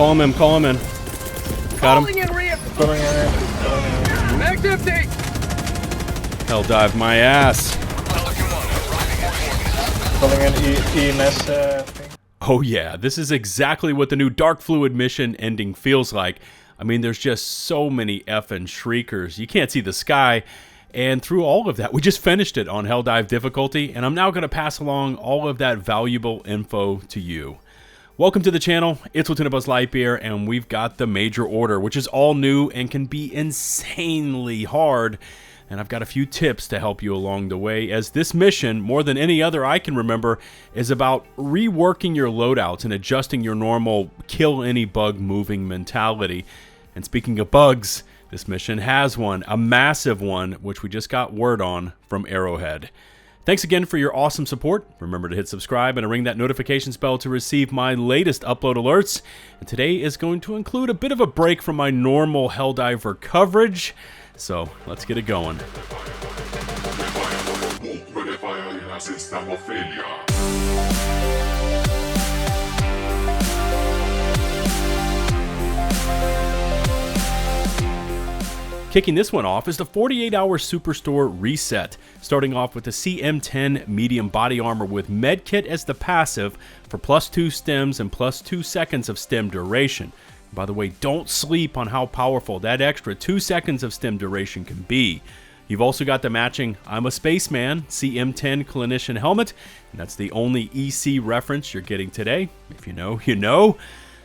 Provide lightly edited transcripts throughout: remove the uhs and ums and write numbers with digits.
Call him in, call him in. Got him. Going in. Mag's empty. Hell dive my ass. Calling in EMS thing. Oh yeah, this is exactly what the new Dark Fluid mission ending feels like. I mean, there's just so many effing shriekers. You can't see the sky. And through all of that, we just finished it on Helldive difficulty, and I'm now going to pass along all of that valuable info to you. Welcome to the channel, it's LtBuzzLitebeer, and we've got the Major Order, which is all new and can be insanely hard. And I've got a few tips to help you along the way, as this mission, more than any other I can remember, is about reworking your loadouts and adjusting your normal kill any bug moving mentality. And speaking of bugs, this mission has one, a massive one, which we just got word on from Arrowhead. Thanks again for your awesome support. Remember to hit subscribe and ring that notifications bell to receive my latest upload alerts. And today is going to include a bit of a break from my normal Helldiver coverage. So let's get it going. Kicking this one off is the 48-hour Superstore reset, starting off with the CM10 medium body armor with medkit as the passive for +2 stems and +2 seconds of stem duration. By the way, don't sleep on how powerful that extra 2 seconds of stem duration can be. You've also got the matching I'm a Spaceman CM10 Clinician helmet, and that's the only EC reference you're getting today. If you know, you know.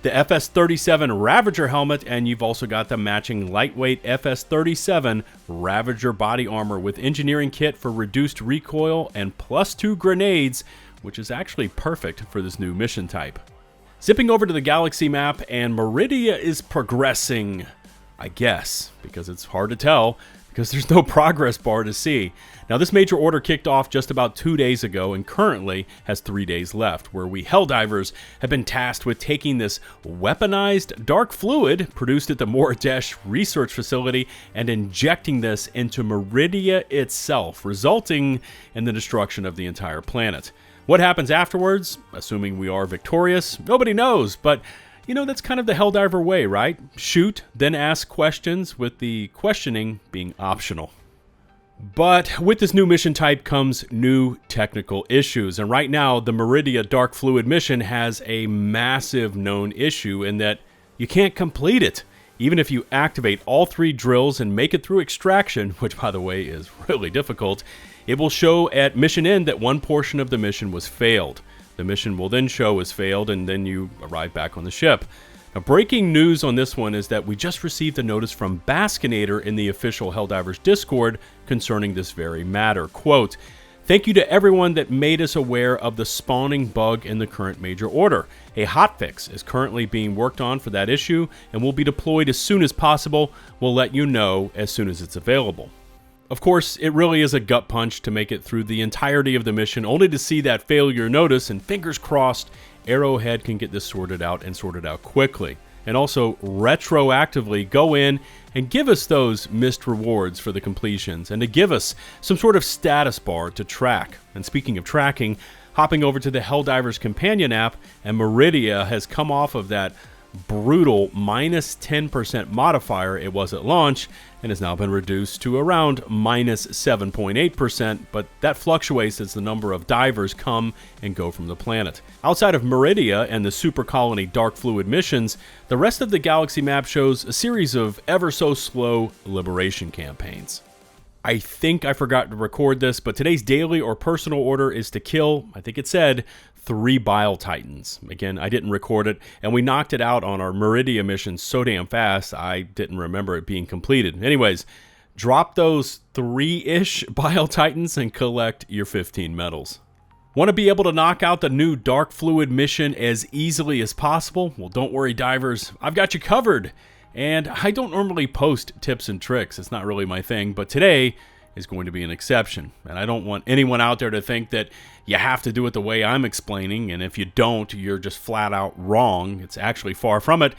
The FS37 Ravager helmet, and you've also got the matching lightweight FS37 Ravager body armor with engineering kit for reduced recoil and +2 grenades, which is actually perfect for this new mission type. Zipping over to the galaxy map, and Meridia is progressing, I guess, because it's hard to tell, because there's no progress bar to see. Now, this major order kicked off just about 2 days ago and currently has 3 days left, where we Helldivers have been tasked with taking this weaponized dark fluid produced at the Moridesh research facility and injecting this into Meridia itself, resulting in the destruction of the entire planet. What happens afterwards, assuming we are victorious, nobody knows, but you know, that's kind of the Helldiver way, right? Shoot, then ask questions, with the questioning being optional. But with this new mission type comes new technical issues, and right now the Meridia Dark Fluid mission has a massive known issue in that you can't complete it. Even if you activate all 3 drills and make it through extraction, which by the way is really difficult, it will show at mission end that one portion of the mission was failed. The mission will then show as failed, and then you arrive back on the ship. Now, breaking news on this one is that we just received a notice from Baskinator in the official Helldivers Discord concerning this very matter. Quote, "Thank you to everyone that made us aware of the spawning bug in the current major order. A hotfix is currently being worked on for that issue and will be deployed as soon as possible. We'll let you know as soon as it's available." Of course, it really is a gut punch to make it through the entirety of the mission, only to see that failure notice, and fingers crossed, Arrowhead can get this sorted out and sorted out quickly. And also, retroactively go in and give us those missed rewards for the completions, and to give us some sort of status bar to track. And speaking of tracking, hopping over to the Helldivers companion app, and Meridia has come off of that brutal -10% modifier it was at launch and has now been reduced to around -7.8%, but that fluctuates as the number of divers come and go from the planet. Outside of Meridia and the Supercolony Dark Fluid missions, the rest of the galaxy map shows a series of ever so slow liberation campaigns. I think I forgot to record this, but today's daily or personal order is to kill, I think it said, 3 Bile Titans. Again, I didn't record it, and we knocked it out on our Meridia mission so damn fast, I didn't remember it being completed. Anyways, drop those 3-ish Bile Titans and collect your 15 medals. Want to be able to knock out the new Dark Fluid mission as easily as possible? Well, don't worry, divers. I've got you covered. And I don't normally post tips and tricks. It's not really my thing, but today is going to be an exception. And I don't want anyone out there to think that you have to do it the way I'm explaining, and if you don't, you're just flat out wrong. It's actually far from it.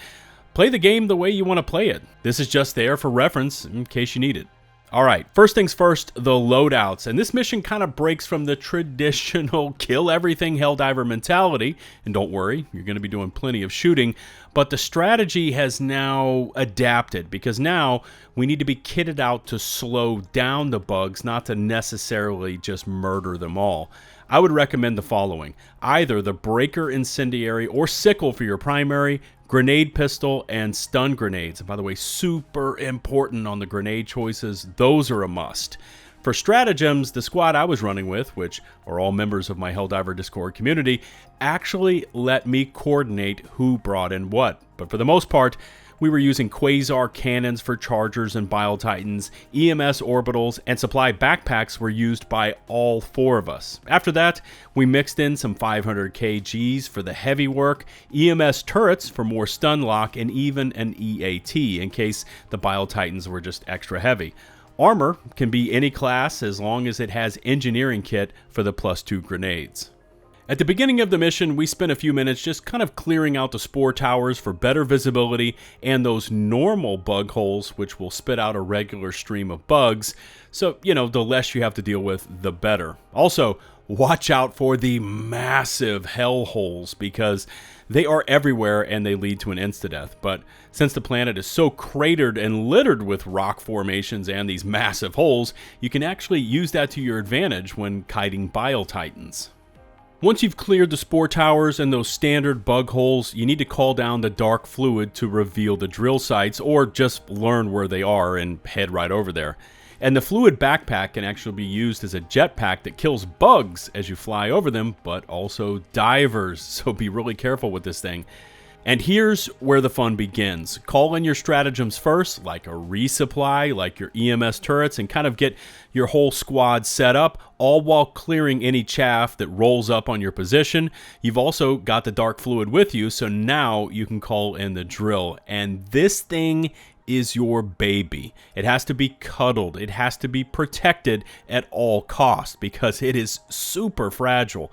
Play the game the way you want to play it. This is just there for reference in case you need it. All right, first things first, the loadouts. And this mission kind of breaks from the traditional kill everything Helldiver mentality. And don't worry, you're going to be doing plenty of shooting. But the strategy has now adapted because now we need to be kitted out to slow down the bugs, not to necessarily just murder them all. I would recommend the following. Either the Breaker Incendiary or Sickle for your primary, Grenade Pistol, and Stun Grenades. And by the way, super important on the grenade choices. Those are a must. For stratagems, the squad I was running with, which are all members of my Helldiver Discord community, actually let me coordinate who brought in what. But for the most part, we were using Quasar cannons for chargers and Bile Titans, EMS orbitals, and supply backpacks were used by all 4 of us. After that, we mixed in some 500 kgs for the heavy work, EMS turrets for more stun lock, and even an EAT in case the Bile Titans were just extra heavy. Armor can be any class as long as it has engineering kit for the +2 grenades. At the beginning of the mission, we spent a few minutes just kind of clearing out the spore towers for better visibility and those normal bug holes, which will spit out a regular stream of bugs. So, you know, the less you have to deal with, the better. Also, watch out for the massive hell holes because they are everywhere and they lead to an insta-death. But since the planet is so cratered and littered with rock formations and these massive holes, you can actually use that to your advantage when kiting Bile Titans. Once you've cleared the spore towers and those standard bug holes, you need to call down the dark fluid to reveal the drill sites or just learn where they are and head right over there. And the fluid backpack can actually be used as a jetpack that kills bugs as you fly over them, but also divers, so be really careful with this thing. And here's where the fun begins. Call in your stratagems first, like a resupply, like your EMS turrets, and kind of get your whole squad set up, all while clearing any chaff that rolls up on your position. You've also got the dark fluid with you, so now you can call in the drill. And this thing is your baby. It has to be cuddled. It has to be protected at all costs because it is super fragile.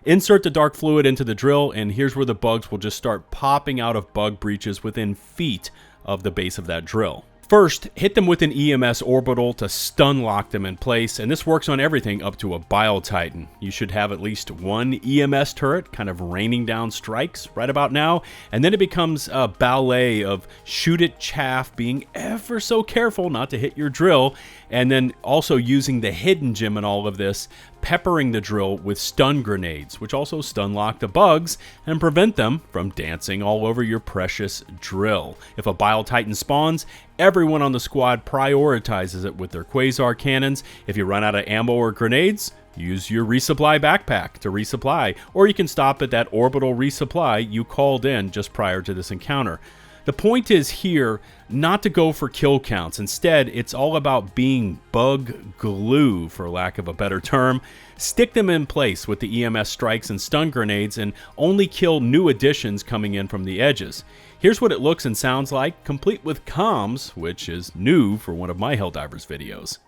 Insert the dark fluid into the drill, and here's where the bugs will just start popping out of bug breaches within feet of the base of that drill. First, hit them with an EMS orbital to stun lock them in place, and this works on everything up to a Bile Titan. You should have at least one EMS turret kind of raining down strikes right about now, and then it becomes a ballet of shoot at chaff, being ever so careful not to hit your drill, and then also using the hidden gem in all of this, peppering the drill with stun grenades, which also stun lock the bugs and prevent them from dancing all over your precious drill. If a Bile Titan spawns, everyone on the squad prioritizes it with their Quasar cannons. If you run out of ammo or grenades, use your resupply backpack to resupply, or you can stop at that orbital resupply you called in just prior to this encounter. The point is here not to go for kill counts. Instead, it's all about being bug glue, for lack of a better term. Stick them in place with the EMS strikes and stun grenades and only kill new additions coming in from the edges. Here's what it looks and sounds like, complete with comms, which is new for one of my Helldivers videos.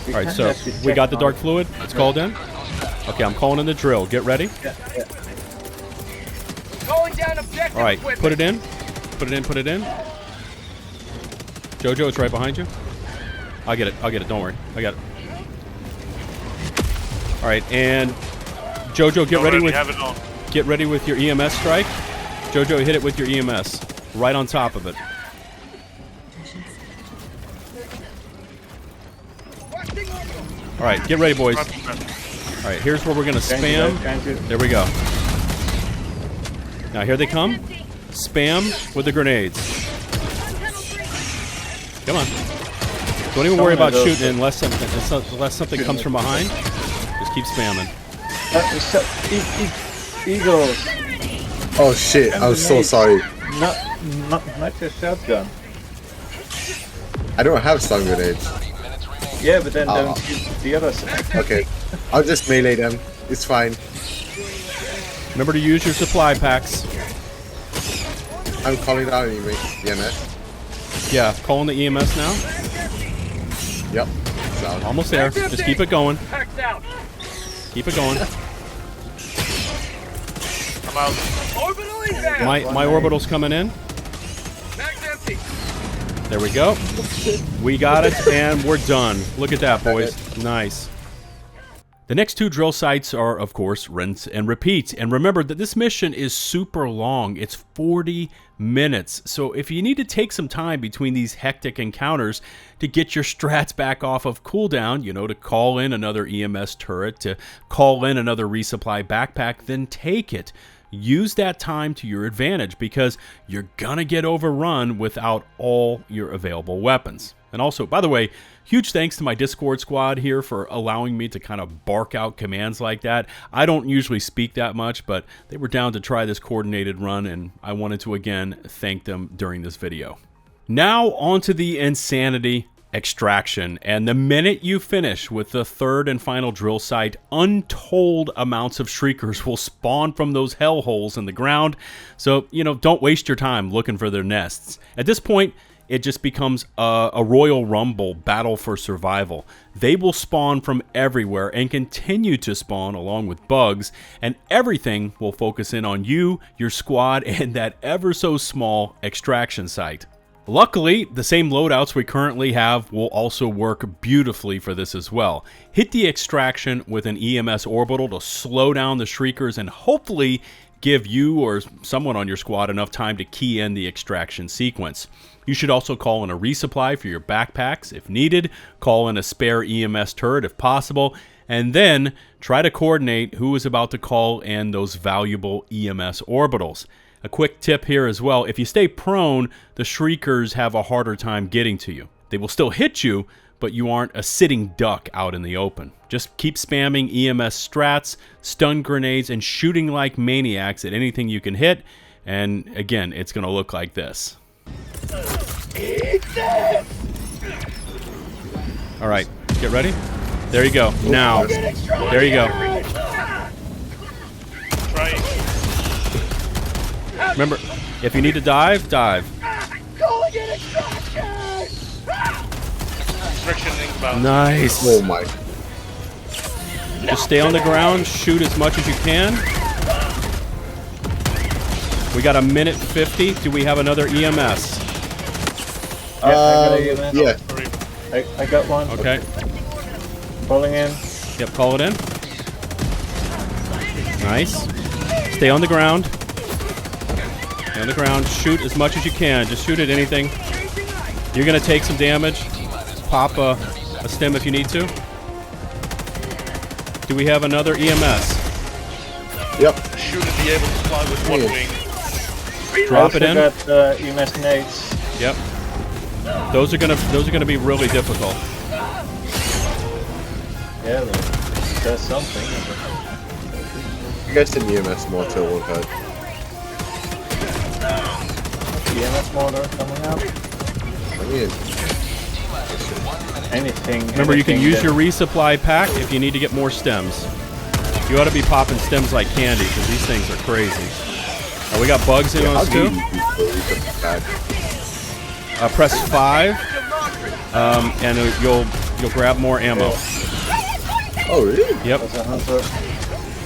Alright, so we got the dark fluid. It's called in. Okay, I'm calling in the drill. Get ready. Alright, put it in. Put it in, put it in. Jojo, it's right behind you. I'll get it, don't worry. I got it. Alright, and Jojo, get ready with your EMS strike. Jojo, hit it with your EMS. Right on top of it. Alright, get ready, boys. Alright, here's where we're gonna spam. There we go. Now here they come. Spam with the grenades. Come on. Don't even worry about shooting unless something comes from behind. Just keep spamming. Eagles. Oh shit, I'm so sorry. Not your shotgun. I don't have stun grenades. Yeah, but then don't shoot the other side. Okay, I'll just melee them. It's fine. Remember to use your supply packs. I'm calling down anyway. EMS. Yeah, calling the EMS now. Yep. So. Almost there. Just keep it going. Keep it going. I'm out. My orbital's coming in. There we go. We got it, and we're done. Look at that, boys. Nice. The next 2 drill sites are, of course, rinse and repeat. And remember that this mission is super long. It's 40 minutes. So if you need to take some time between these hectic encounters to get your strats back off of cooldown, you know, to call in another EMS turret, to call in another resupply backpack, then take it. Use that time to your advantage because you're gonna get overrun without all your available weapons. And also, by the way, huge thanks to my Discord squad here for allowing me to kind of bark out commands like that. I don't usually speak that much, but they were down to try this coordinated run, and I wanted to again thank them during this video. Now onto the insanity extraction, and the minute you finish with the 3rd and final drill site, untold amounts of shriekers will spawn from those hellholes in the ground. So, you know, don't waste your time looking for their nests. At this point, it just becomes a Royal Rumble battle for survival. They will spawn from everywhere and continue to spawn along with bugs, and everything will focus in on you, your squad, and that ever so small extraction site. Luckily, the same loadouts we currently have will also work beautifully for this as well. Hit the extraction with an EMS orbital to slow down the shriekers and hopefully give you or someone on your squad enough time to key in the extraction sequence. You should also call in a resupply for your backpacks if needed, call in a spare EMS turret if possible, and then try to coordinate who is about to call in those valuable EMS orbitals. A quick tip here as well, if you stay prone, the shriekers have a harder time getting to you. They will still hit you, but you aren't a sitting duck out in the open. Just keep spamming EMS strats, stun grenades, and shooting like maniacs at anything you can hit, and again, it's going to look like this. Alright, get ready. There you go. Now, there you go. Remember, if you need to dive, dive. Nice. Oh my. Just stay on the ground, shoot as much as you can. We got 1:50. Do we have another EMS? Yeah, I got a EMS. Yeah. I got one. Okay. Calling in. Yep, call it in. Nice. Stay on the ground. Stay on the ground. Shoot as much as you can. Just shoot at anything. You're going to take some damage. Pop a stem if you need to. Do we have another EMS? Yep. Shoot and be able to fly with one wing. Drop it in. Got EMS nades. Yep. Those are gonna be really difficult. Yeah, that's something. You guys did EMS mortar won't hurt. EMS mortar coming up. I mean, Anything. Remember, you can anything use your resupply pack if you need to get more stems. You ought to be popping stems like candy because these things are crazy. Oh, we got bugs in us too. Press 5, and you'll grab more ammo. Oh really? Yep. There's a hunter.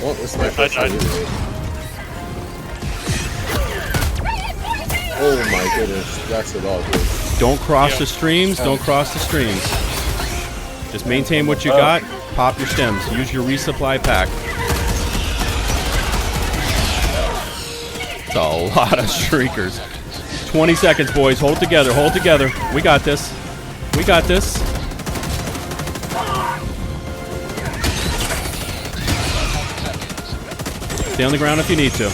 Well, this is my first time using it. Oh my goodness, that's a lot. Don't cross the streams. Don't cross the streams. Just maintain what you got. Pop your stems. Use your resupply pack. It's a lot of shriekers. 20 seconds, boys. Hold it together. Hold it together. We got this. We got this. Stay on the ground if you need to.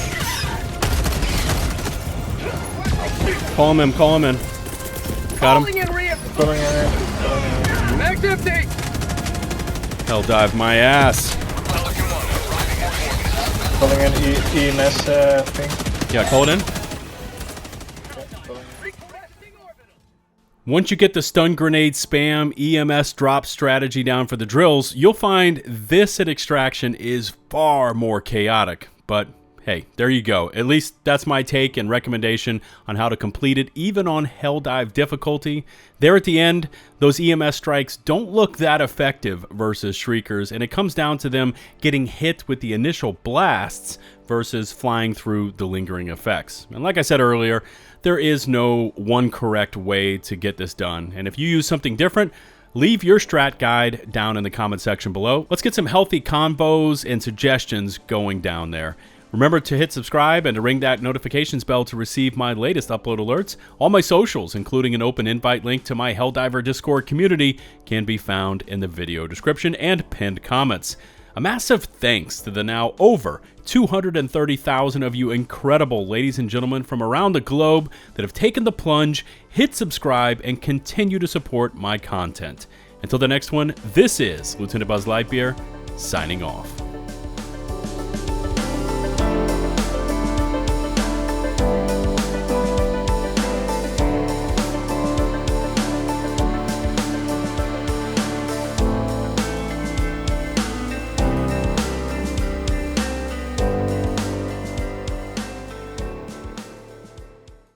Call him in. Call him in. Got him. Pulling in. Max empty. Hell dive my ass. Pulling in EMS thing. Yeah, call it in. Once you get the stun grenade spam EMS drop strategy down for the drills, you'll find this at extraction is far more chaotic. But hey, there you go. At least that's my take and recommendation on how to complete it, even on Helldive difficulty. There at the end, those EMS strikes don't look that effective versus shriekers, and it comes down to them getting hit with the initial blasts versus flying through the lingering effects. And like I said earlier, there is no one correct way to get this done. And if you use something different, leave your strat guide down in the comment section below. Let's get some healthy combos and suggestions going down there. Remember to hit subscribe and to ring that notifications bell to receive my latest upload alerts. All my socials, including an open invite link to my Helldiver Discord community, can be found in the video description and pinned comments. A massive thanks to the now over 230,000 of you incredible ladies and gentlemen from around the globe that have taken the plunge, hit subscribe, and continue to support my content. Until the next one, this is LtBuzzLitebeer signing off.